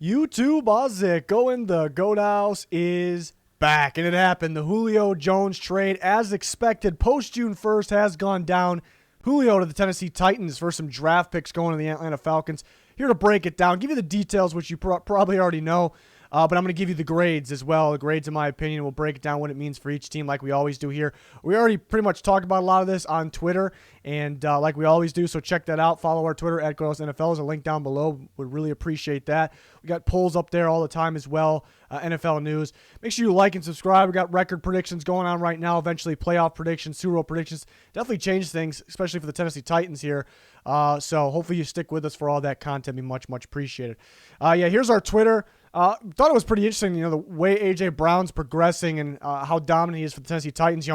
YouTube, how's it going? The Goat House is back, and it happened. The Julio Jones trade, as expected, post June 1st has gone down. Julio to the Tennessee Titans for some draft picks going to the Atlanta Falcons. Here to break it down, give you the details, which you probably already know, but I'm going to give you the grades as well. The grades, in my opinion, we'll break it down what it means for each team like we always do here. We already pretty much talked about a lot of this on Twitter, and like we always do, so check that out. Follow our Twitter at GoatHouseNFL. There's a link down below. Would really appreciate that. We got polls up there all the time as well, NFL news. Make sure you like and subscribe. We got record predictions going on right now, eventually playoff predictions, Super Bowl predictions. Definitely change things, especially for the Tennessee Titans here. So hopefully you stick with us for all that content. Be much, much appreciated. Here's our Twitter. Thought it was pretty interesting, the way A.J. Brown's progressing and how dominant he is for the Tennessee Titans.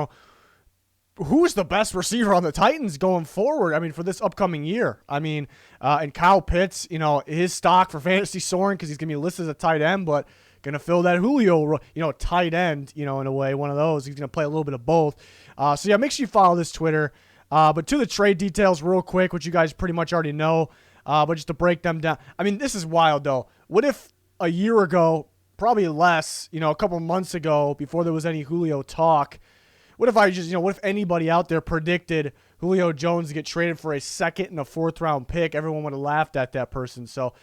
Who's the best receiver on the Titans going forward? I mean, for this upcoming year. I mean, and Kyle Pitts, his stock for fantasy soaring because he's going to be listed as a tight end, but going to fill that Julio, tight end, in a way, one of those. He's going to play a little bit of both. Make sure you follow this Twitter. But to the trade details real quick, which you guys pretty much already know, but just to break them down. I mean, this is wild, though. What if a year ago, probably less, a couple months ago, before there was any Julio talk, what if anybody out there predicted Julio Jones to get traded for a second and a fourth round pick? Everyone would have laughed at that person. So,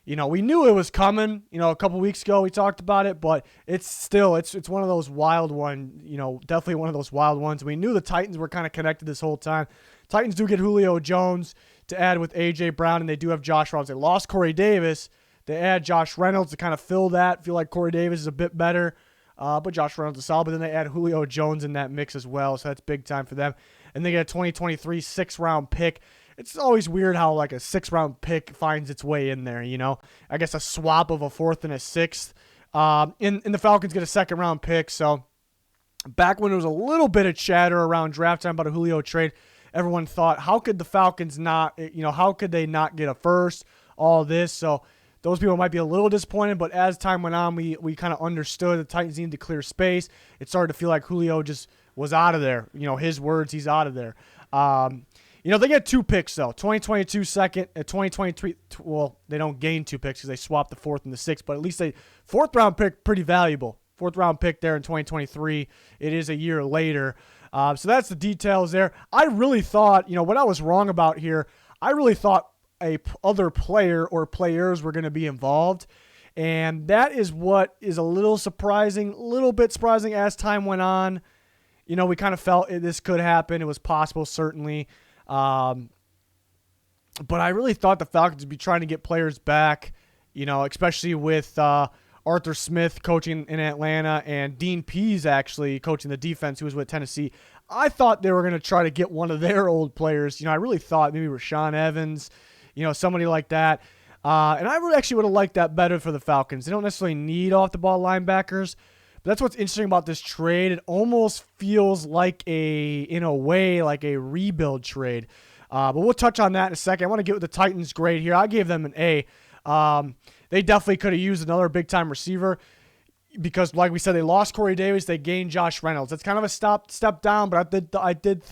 we knew it was coming. A couple weeks ago we talked about it, but it's one of those wild definitely one of those wild ones. We knew the Titans were kind of connected this whole time. Titans do get Julio Jones to add with A.J. Brown, and they do have Josh Reynolds. They lost Corey Davis. They add Josh Reynolds to kind of fill that. Feel like Corey Davis is a bit better. But Josh Reynolds is solid. But then they add Julio Jones in that mix as well. So that's big time for them. And they get a 2023 sixth-round pick. It's always weird how like a sixth-round pick finds its way in there, I guess a swap of a fourth and a sixth. And the Falcons get a second-round pick. So back when there was a little bit of chatter around draft time about a Julio trade, everyone thought, how could the Falcons how could they not get a first? All this. So those people might be a little disappointed, but as time went on, we kind of understood the Titans needed to clear space. It started to feel like Julio just was out of there. His words, he's out of there. They get two picks, though. 2022 second, 2023, well, they don't gain two picks because they swapped the fourth and the sixth, but at least a fourth-round pick, pretty valuable. Fourth-round pick there in 2023. It is a year later. So that's the details there. I really thought, what I was wrong about here, I really thought other player or players were going to be involved, and that is what is a little bit surprising as time went on. We kind of felt this could happen. It was possible, certainly, but I really thought the Falcons would be trying to get players back, especially with Arthur Smith coaching in Atlanta and Dean Pease actually coaching the defense, who was with Tennessee. I thought they were going to try to get one of their old players. I really thought maybe Rashaan Evans, somebody like that. And I really actually would have liked that better for the Falcons. They don't necessarily need off-the-ball linebackers, but that's what's interesting about this trade. It almost feels like in a way, like a rebuild trade. But we'll touch on that in a second. I want to get with the Titans grade here. I gave them an A. They definitely could have used another big-time receiver because, like we said, they lost Corey Davis. They gained Josh Reynolds. That's kind of a step down, but I did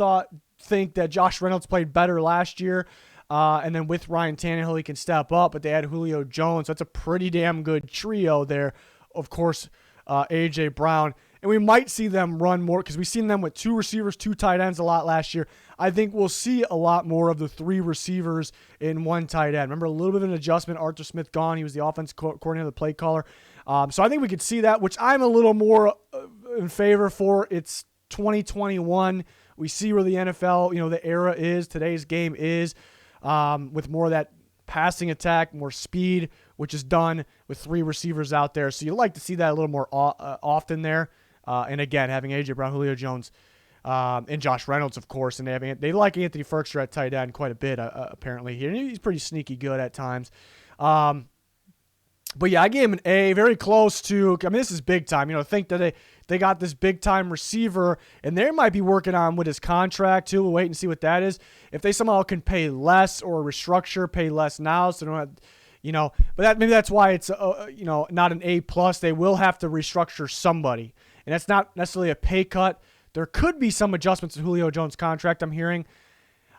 think that Josh Reynolds played better last year. And then with Ryan Tannehill, he can step up, but they had Julio Jones. So that's a pretty damn good trio there. Of course, A.J. Brown. And we might see them run more because we've seen them with two receivers, two tight ends a lot last year. I think we'll see a lot more of the three receivers in one tight end. Remember, a little bit of an adjustment. Arthur Smith gone. He was the offense coordinator, the play caller. So I think we could see that, which I'm a little more in favor for. It's 2021. We see where the NFL, the era is, today's game is. With more of that passing attack, more speed, which is done with three receivers out there. So you like to see that a little more often there. And again, having A.J. Brown, Julio Jones, and Josh Reynolds, of course. And they like Anthony Ferkser at tight end quite a bit, apparently. He's pretty sneaky good at times. But yeah, I gave him an A, very close to, this is big time. Think that they got this big time receiver, and they might be working on with his contract too. We'll wait and see what that is. If they somehow can pay less or restructure, pay less now, so they don't have, but maybe that's why it's, not an A plus. They will have to restructure somebody, and that's not necessarily a pay cut. There could be some adjustments to Julio Jones' contract, I'm hearing.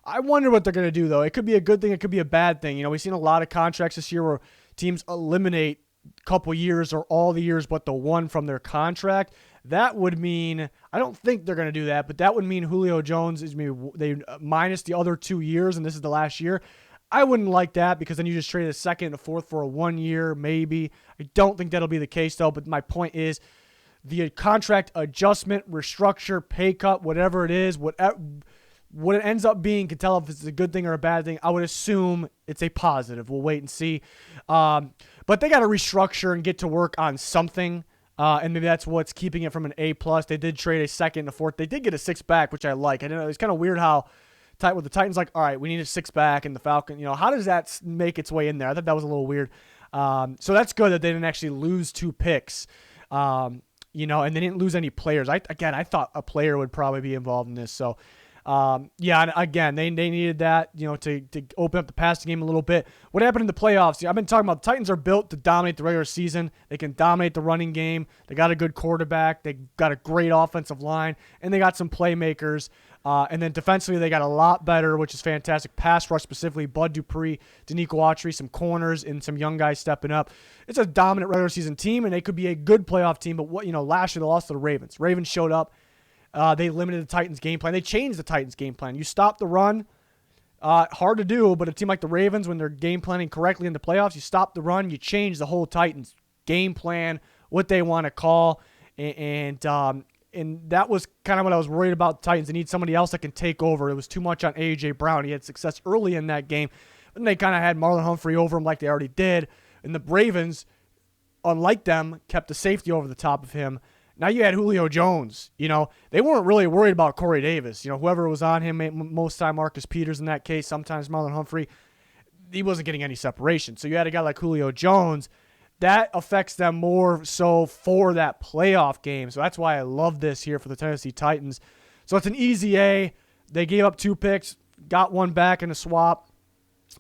I wonder what they're going to do, though. It could be a good thing. It could be a bad thing. We've seen a lot of contracts this year where teams eliminate a couple years or all the years but the one from their contract, that would mean, I don't think they're going to do that, but that would mean Julio Jones is maybe they minus the other 2 years, and this is the last year. I wouldn't like that because then you just trade a second and a fourth for a 1 year, maybe. I don't think that'll be the case, though, but my point is the contract adjustment, restructure, pay cut, whatever it is, what it ends up being, can tell if it's a good thing or a bad thing. I would assume it's a positive. We'll wait and see. But they got to restructure and get to work on something. And maybe that's what's keeping it from an A+. They did trade a second and a fourth. They did get a 6 back, which I like. I know it's kind of weird how with the Titans, like, all right, we need a 6 back, and the Falcon, how does that make its way in there? I thought that was a little weird. So that's good that they didn't actually lose 2 picks. And they didn't lose any players. I thought a player would probably be involved in this. So, and again, they needed that, to open up the passing game a little bit. What happened in the playoffs? I've been talking about the Titans are built to dominate the regular season. They can dominate the running game. They got a good quarterback. They got a great offensive line, and they got some playmakers. And then defensively, they got a lot better, which is fantastic. Pass rush specifically, Bud Dupree, Danico Autry, some corners, and some young guys stepping up. It's a dominant regular season team, and they could be a good playoff team. But last year they lost to the Ravens. Ravens showed up. They limited the Titans' game plan. They changed the Titans' game plan. You stop the run. Hard to do, but a team like the Ravens, when they're game planning correctly in the playoffs, you stop the run, you change the whole Titans' game plan, what they want to call, and that was kind of what I was worried about the Titans. They need somebody else that can take over. It was too much on A.J. Brown. He had success early in that game, but then they kind of had Marlon Humphrey over him like they already did, and the Ravens, unlike them, kept the safety over the top of him. Now you had Julio Jones. They weren't really worried about Corey Davis. Whoever was on him, most time Marcus Peters in that case, sometimes Marlon Humphrey, he wasn't getting any separation. So you had a guy like Julio Jones. That affects them more so for that playoff game. So that's why I love this here for the Tennessee Titans. So it's an easy A. They gave up 2 picks, got 1 back in a swap.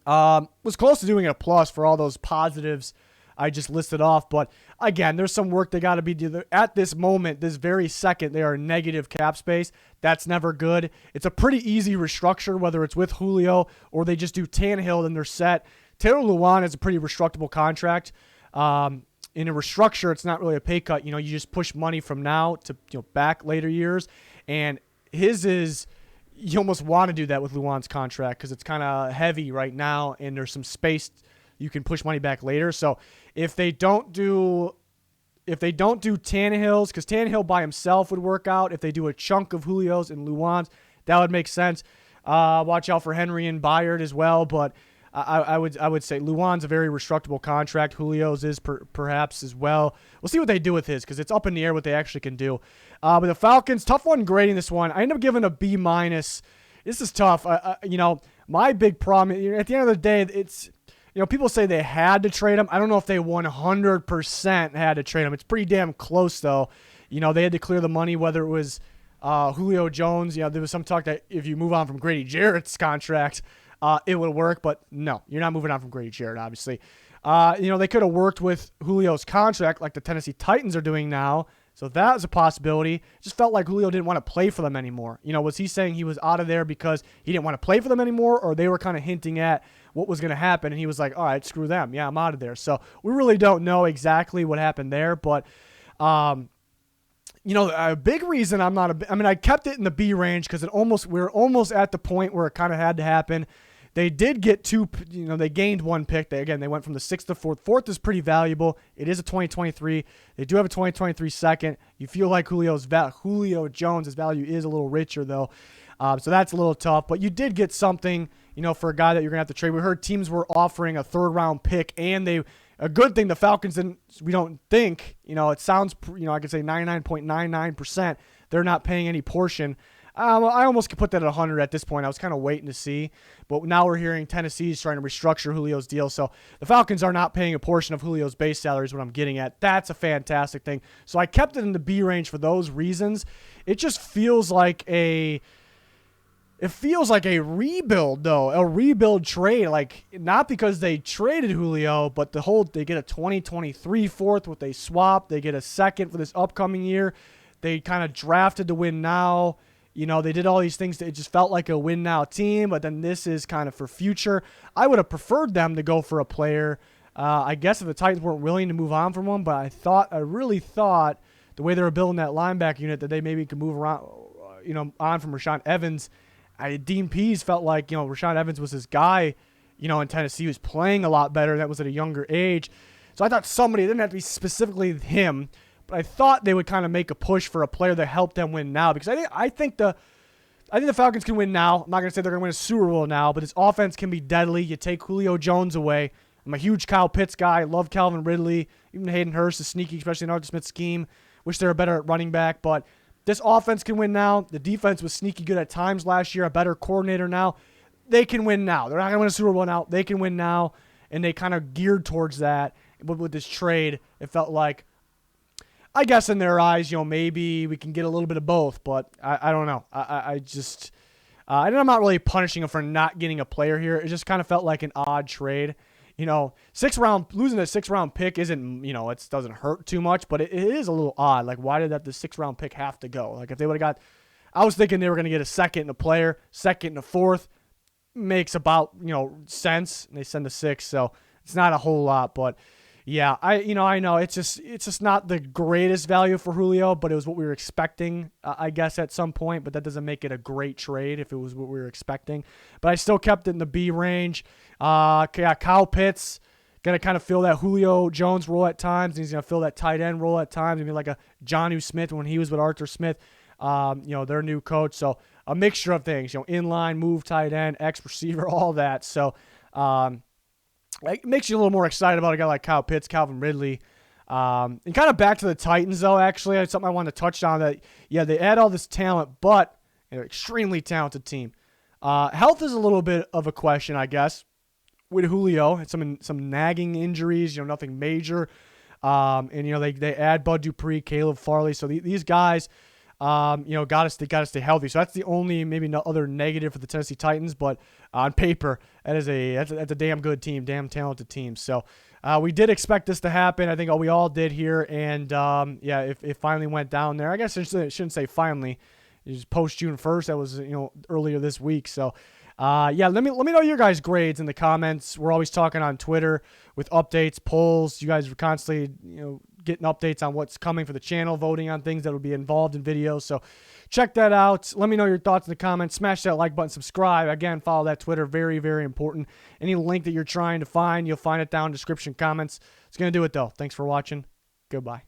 Was close to doing a plus for all those positives I just listed off. But again, there's some work they got to be doing. At this moment, this very second, they are negative cap space. That's never good. It's a pretty easy restructure, whether it's with Julio or they just do Tannehill, then they're set. Taylor Lewan is a pretty restructable contract. In a restructure, it's not really a pay cut. You just push money from now to back later years. And his is, you almost want to do that with Luwan's contract because it's kind of heavy right now and there's some space you can push money back later. So if they don't do Tannehill's, because Tannehill by himself would work out. If they do a chunk of Julio's and Luwan's, that would make sense. Watch out for Henry and Byard as well, but I would say Luwan's a very restructable contract. Julio's is perhaps as well. We'll see what they do with his because it's up in the air what they actually can do. But the Falcons, tough one grading this one. I end up giving a B-. This is tough. My big problem, at the end of the day, it's, people say they had to trade him. I don't know if they 100% had to trade him. It's pretty damn close, though. They had to clear the money, whether it was Julio Jones. There was some talk that if you move on from Grady Jarrett's contract, it would work. But no, you're not moving on from Grady Jarrett, obviously. They could have worked with Julio's contract like the Tennessee Titans are doing now. So that was a possibility. It just felt like Julio didn't want to play for them anymore. Was he saying he was out of there because he didn't want to play for them anymore, or they were kind of hinting at what was going to happen, and he was like, all right, screw them. Yeah, I'm out of there. So we really don't know exactly what happened there, but a big reason I'm not I kept it in the B range because we were almost at the point where it kind of had to happen. They did get 2, they gained 1 pick. They went from the 6th to 4th. 4th is pretty valuable. It is a 2023. They do have a 2023 second. You feel like Julio Jones' value is a little richer, though. So that's a little tough. But you did get something, for a guy that you're going to have to trade. We heard teams were offering a 3rd-round pick, and a good thing the Falcons didn't, we don't think, it sounds, I could say 99.99%, they're not paying any portion. I almost could put that at 100 at this point. I was kind of waiting to see. But now we're hearing Tennessee's trying to restructure Julio's deal. So the Falcons are not paying a portion of Julio's base salary is what I'm getting at. That's a fantastic thing. So I kept it in the B range for those reasons. It just feels like a rebuild, though. A rebuild trade. Like, not because they traded Julio, but they get a 2023 4th, what they swap. They get a 2nd for this upcoming year. They kind of drafted to win now. They did all these things. It just felt like a win-now team, but then this is kind of for future. I would have preferred them to go for a player I guess if the Titans weren't willing to move on from him, but I really thought the way they were building that linebacker unit that they maybe could move around, on from Rashaan Evans. Dean Pease felt like, Rashaan Evans was his guy, in Tennessee. He was playing a lot better. That was at a younger age. So I thought somebody, it didn't have to be specifically him, but I thought they would kind of make a push for a player that helped them win now, because I think the Falcons can win now. I'm not going to say they're going to win a Super Bowl now, but this offense can be deadly. You take Julio Jones away. I'm a huge Kyle Pitts guy. I love Calvin Ridley. Even Hayden Hurst is sneaky, especially in Arthur Smith's scheme. Wish they were better at running back, but this offense can win now. The defense was sneaky good at times last year, a better coordinator now. They can win now. They're not going to win a Super Bowl now. They can win now, and they kind of geared towards that. But with this trade, it felt like, I guess in their eyes, maybe we can get a little bit of both, but I don't know. I'm not really punishing them for not getting a player here. It just kind of felt like an odd trade. Losing a 6th-round pick isn't, it doesn't hurt too much, but it is a little odd. Like, why did the 6th-round pick have to go? Like, if they would have I was thinking they were going to get a 2nd and a player, 2nd and a 4th, makes about, sense. And they send a 6, so it's not a whole lot, but yeah, I know it's just not the greatest value for Julio, but it was what we were expecting, I guess, at some point. But that doesn't make it a great trade if it was what we were expecting. But I still kept it in the B range. Kyle Pitts gonna kind of fill that Julio Jones role at times. And he's gonna fill that tight end role at times. Maybe like a Jonnu Smith when he was with Arthur Smith, their new coach. So a mixture of things, inline, move, tight end, X receiver, all that. So. It makes you a little more excited about a guy like Kyle Pitts, Calvin Ridley. And kind of back to the Titans, though, actually. It's something I wanted to touch on. That, yeah, they add all this talent, but they're an extremely talented team. Health is a little bit of a question, I guess, with Julio. It's some nagging injuries, nothing major. And, they add Bud Dupree, Caleb Farley. So these guys, got to stay healthy. So that's the only maybe no other negative for the Tennessee Titans. But on paper, that's a damn good team, damn talented team. So we did expect this to happen. I think we all did here. And it finally went down there. I guess I shouldn't say finally. It was post June 1st. That was earlier this week. So. Let me know your guys' grades in the comments. We're always talking on Twitter with updates, polls. You guys are constantly, getting updates on what's coming for the channel, voting on things that will be involved in videos. So check that out. Let me know your thoughts in the comments. Smash that like button, subscribe. Again, follow that Twitter. Very, very important. Any link that you're trying to find, you'll find it down in the description comments. It's going to do it, though. Thanks for watching. Goodbye.